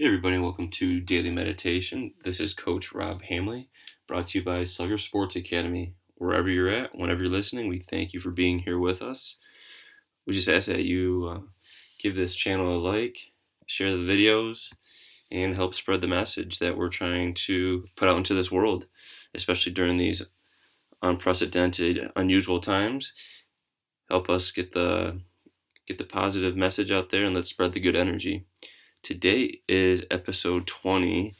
Hey everybody, welcome to Daily Meditation. This is Coach Rob Hamley, brought to you by Sluggers Sports Academy. Wherever you're at, whenever you're listening, we thank you for being here with us. We just ask that you give this channel a like, share the videos, and help spread the message that we're trying to put out into this world, especially during these unprecedented, unusual times. Help us get the positive message out there, and let's spread the good energy. Today is episode 20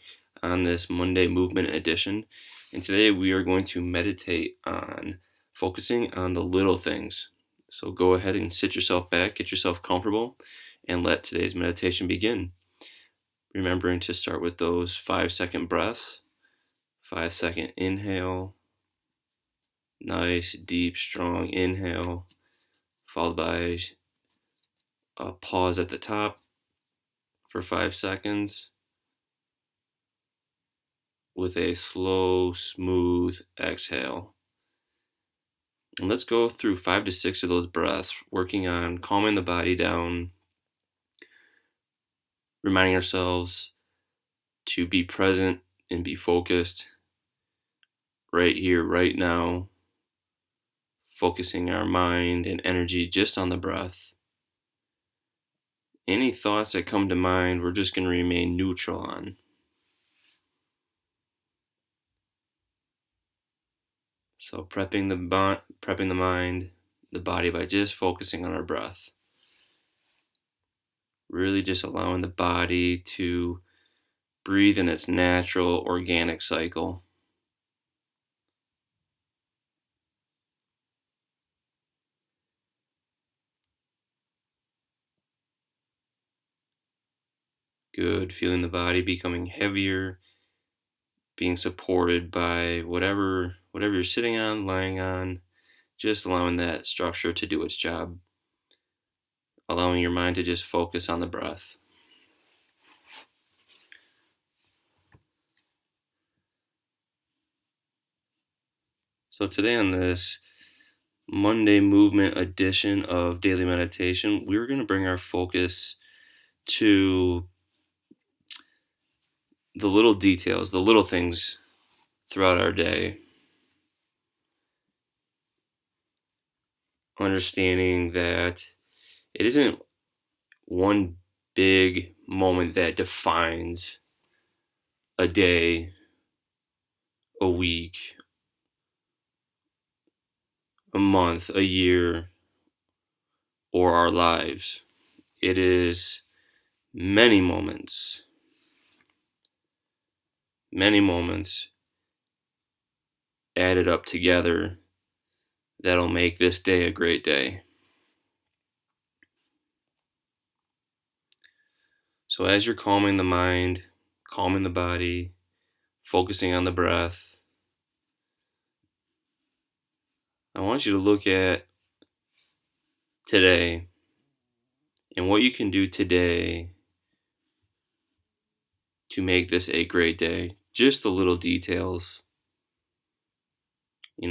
on this Monday Movement edition, and today we are going to meditate on focusing on the little things. So go ahead and sit yourself back, get yourself comfortable, and let today's meditation begin. Remembering to start with those 5-second breaths. 5-second inhale, nice, deep, strong inhale, followed by a pause at the top for 5 seconds with a slow, smooth exhale. And let's go through 5 to 6 of those breaths, working on calming the body down, reminding ourselves to be present and be focused right here, right now, focusing our mind and energy just on the breath. Any thoughts that come to mind, we're just going to remain neutral on. So prepping the mind, the body by just focusing on our breath. Really just allowing the body to breathe in its natural, organic cycle. Good. Feeling the body becoming heavier, being supported by whatever you're sitting on, lying on, just allowing that structure to do its job. Allowing your mind to just focus on the breath. So today on this Monday Movement edition of Daily Meditation, we're going to bring our focus to the little details, the little things throughout our day. Understanding that it isn't one big moment that defines a day, a week, a month, a year, or our lives. It is many moments added up together that'll make this day a great day. So as you're calming the mind, calming the body, focusing on the breath, I want you to look at today and what you can do today to make this a great day. Just the little details.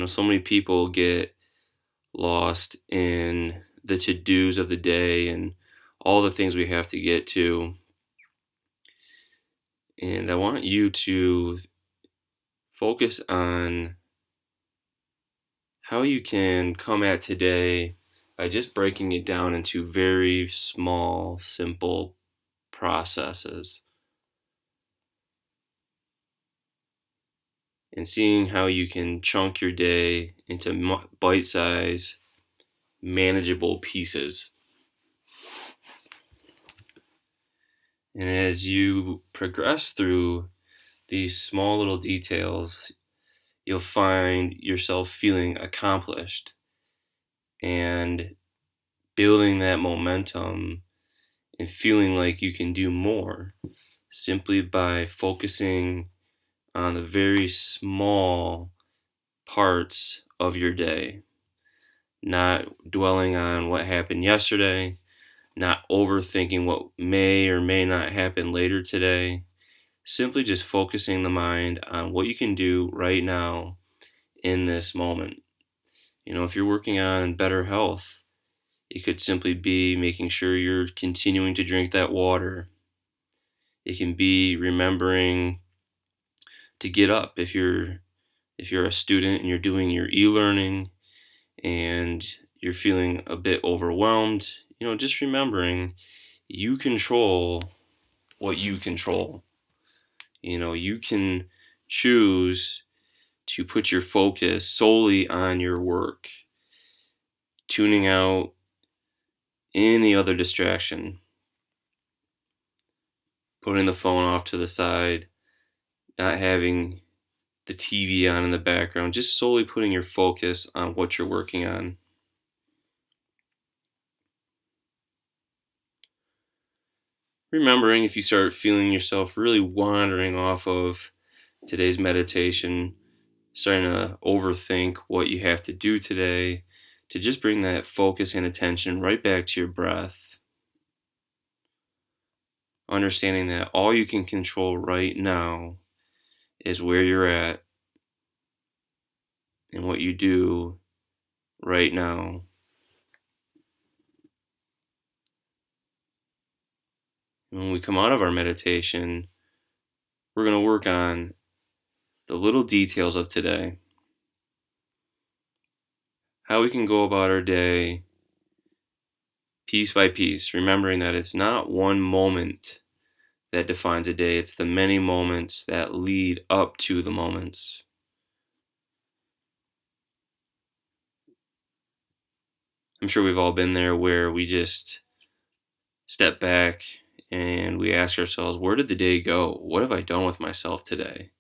So many people get lost in the to-dos of the day and all the things we have to get to. And I want you to focus on how you can come at today by just breaking it down into very small, simple processes. And seeing how you can chunk your day into bite-sized, manageable pieces. And as you progress through these small little details, you'll find yourself feeling accomplished and building that momentum and feeling like you can do more simply by focusing on the very small parts of your day, not dwelling on what happened yesterday, not overthinking what may or may not happen later today, simply just focusing the mind on what you can do right now in this moment. If you're working on better health, it could simply be making sure you're continuing to drink that water. It can be remembering to get up if you're a student and you're doing your e-learning and you're feeling a bit overwhelmed, just remembering you control what you control. You can choose to put your focus solely on your work, tuning out any other distraction, putting the phone off to the side, not having the TV on in the background, just solely putting your focus on what you're working on. Remembering if you start feeling yourself really wandering off of today's meditation, starting to overthink what you have to do today, to just bring that focus and attention right back to your breath. Understanding that all you can control right now is where you're at and what you do right now. And when we come out of our meditation, we're going to work on the little details of today. How we can go about our day piece by piece, remembering that it's not one moment that defines a day, it's the many moments that lead up to the moments. I'm sure we've all been there where we just step back and we ask ourselves, where did the day go? What have I done with myself today?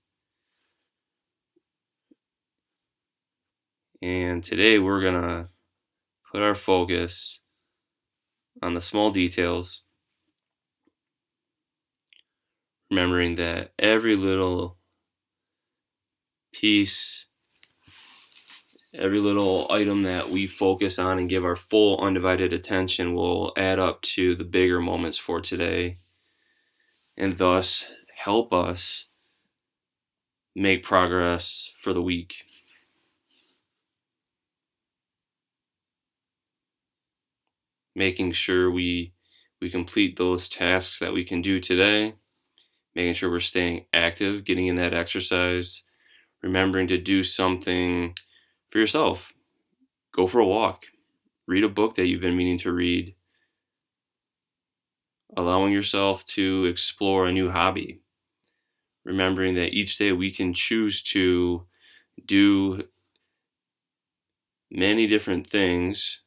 And today we're going to put our focus on the small details, remembering that every little piece, every little item that we focus on and give our full undivided attention will add up to the bigger moments for today, and thus help us make progress for the week. Making sure we complete those tasks that we can do today, making sure we're staying active, getting in that exercise, remembering to do something for yourself. Go for a walk, read a book that you've been meaning to read, allowing yourself to explore a new hobby, remembering that each day we can choose to do many different things.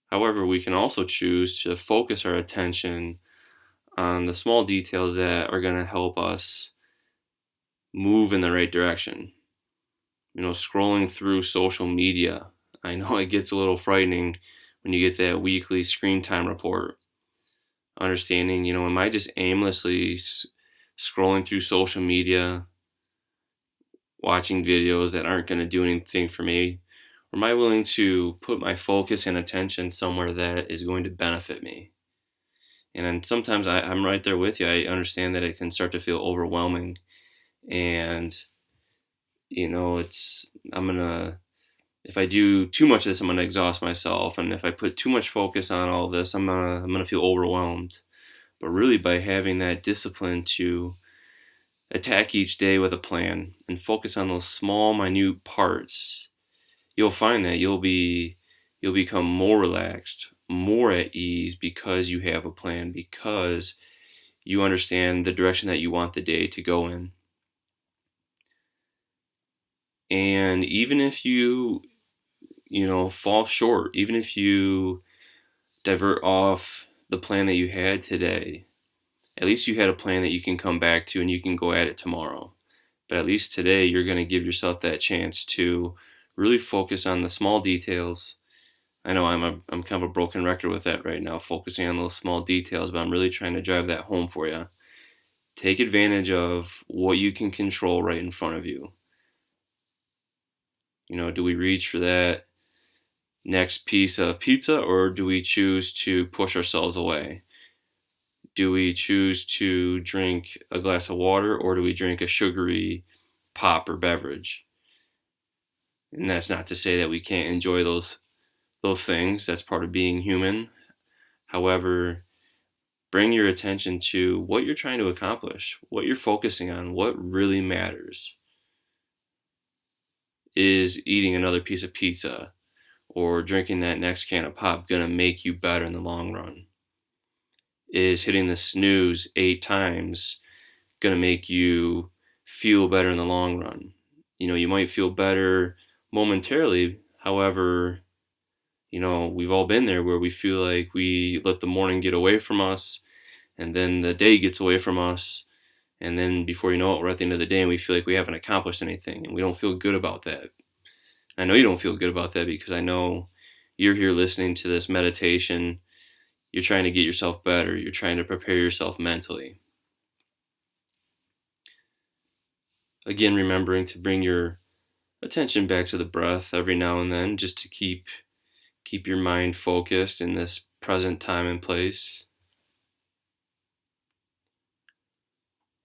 However, we can also choose to focus our attention on the small details that are going to help us move in the right direction. Scrolling through social media, I know it gets a little frightening when you get that weekly screen time report. Understanding, am I just aimlessly scrolling through social media, watching videos that aren't going to do anything for me? Or am I willing to put my focus and attention somewhere that is going to benefit me? And then sometimes I'm right there with you. I understand that it can start to feel overwhelming. And, if I do too much of this, I'm going to exhaust myself. And if I put too much focus on all this, I'm going to feel overwhelmed. But really, by having that discipline to attack each day with a plan and focus on those small, minute parts, you'll find that you'll become more relaxed, more at ease, because you have a plan, because you understand the direction that you want the day to go in. And even if you fall short, even if you divert off the plan that you had today, at least you had a plan that you can come back to and you can go at it tomorrow. But at least today you're going to give yourself that chance to really focus on the small details. I know I'm kind of a broken record with that right now, focusing on those small details, but I'm really trying to drive that home for you. Take advantage of what you can control right in front of you. Do we reach for that next piece of pizza, or do we choose to push ourselves away? Do we choose to drink a glass of water, or do we drink a sugary pop or beverage? And that's not to say that we can't enjoy those things. That's part of being human. However, bring your attention to what you're trying to accomplish, what you're focusing on, what really matters. Is eating another piece of pizza or drinking that next can of pop going to make you better in the long run? Is hitting the snooze 8 times going to make you feel better in the long run? You might feel better momentarily. However, we've all been there where we feel like we let the morning get away from us, and then the day gets away from us, and then before you know it, we're at the end of the day and we feel like we haven't accomplished anything, and we don't feel good about that. I know you don't feel good about that because I know you're here listening to this meditation. You're trying to get yourself better. You're trying to prepare yourself mentally. Again, remembering to bring your attention back to the breath every now and then, just to keep your mind focused in this present time and place.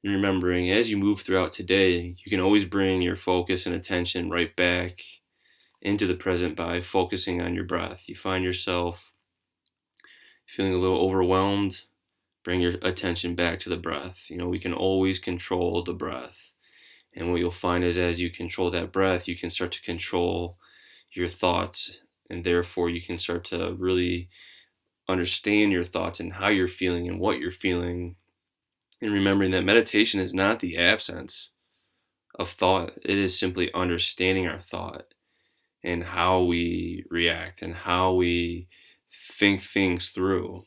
And remembering as you move throughout today, you can always bring your focus and attention right back into the present by focusing on your breath. You find yourself feeling a little overwhelmed, bring your attention back to the breath. We can always control the breath. And what you'll find is as you control that breath, you can start to control your thoughts, and therefore you can start to really understand your thoughts and how you're feeling and what you're feeling. And remembering that meditation is not the absence of thought. It is simply understanding our thought and how we react and how we think things through.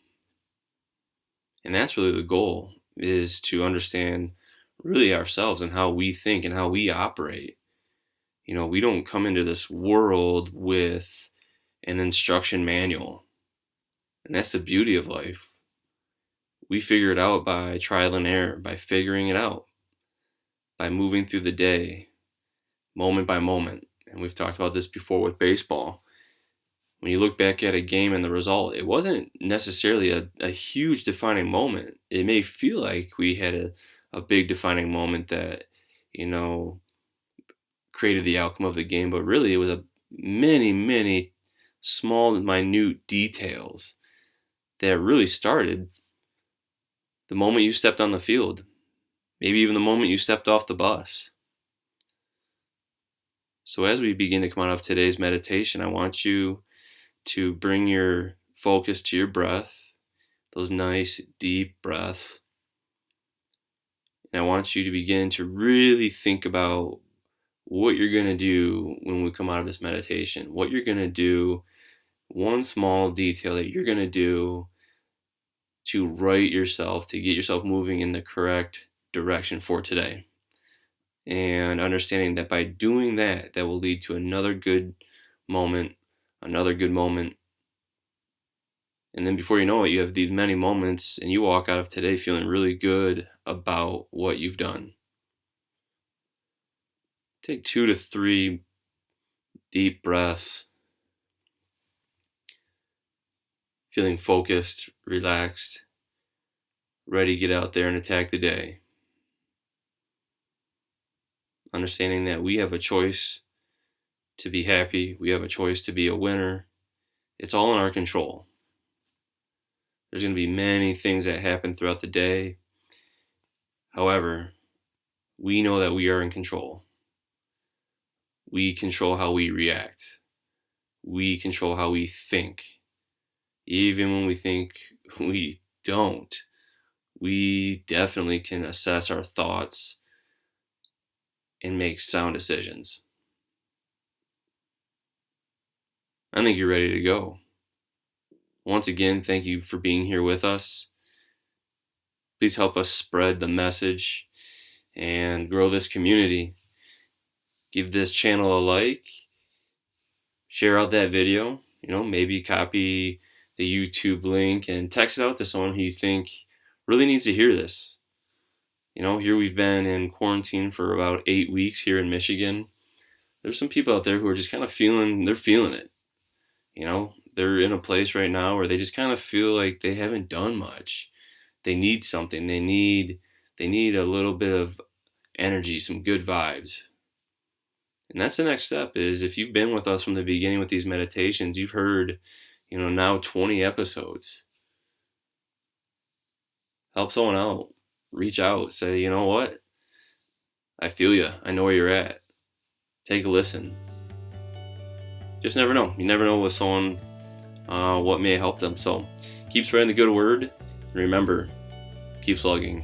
And that's really the goal, is to understand really ourselves and how we think and how we operate. We don't come into this world with an instruction manual. And that's the beauty of life. We figure it out by trial and error, by figuring it out, by moving through the day, moment by moment. And we've talked about this before with baseball. When you look back at a game and the result, it wasn't necessarily a huge defining moment. It may feel like we had a big defining moment that, created the outcome of the game, but really it was a many, many small, minute details that really started the moment you stepped on the field, maybe even the moment you stepped off the bus. So as we begin to come out of today's meditation, I want you to bring your focus to your breath, those nice deep breaths. And I want you to begin to really think about what you're going to do when we come out of this meditation, what you're going to do, one small detail that you're going to do to right yourself, to get yourself moving in the correct direction for today. And understanding that by doing that, that will lead to another good moment. And then before you know it, you have these many moments and you walk out of today feeling really good about what you've done. Take 2 to 3 deep breaths, feeling focused, relaxed, ready to get out there and attack the day. Understanding that we have a choice to be happy, we have a choice to be a winner. It's all in our control. There's going to be many things that happen throughout the day. However, we know that we are in control. We control how we react. We control how we think. Even when we think we don't, we definitely can assess our thoughts and make sound decisions. I think you're ready to go. Once again, thank you for being here with us. Please help us spread the message and grow this community. Give this channel a like. Share out that video. Maybe copy the YouTube link and text it out to someone who you think really needs to hear this. Here we've been in quarantine for about 8 weeks here in Michigan. There's some people out there who are just kind of feeling it. They're in a place right now where they just kind of feel like they haven't done much. They need something. They need a little bit of energy, some good vibes. And that's the next step, is if you've been with us from the beginning with these meditations, you've heard, now 20 episodes. help someone out. Reach out. Say, you know what? I feel you. I know where you're at. Take a listen. Just never know. You never know with someone what may help them. So keep spreading the good word. And remember, keep slugging.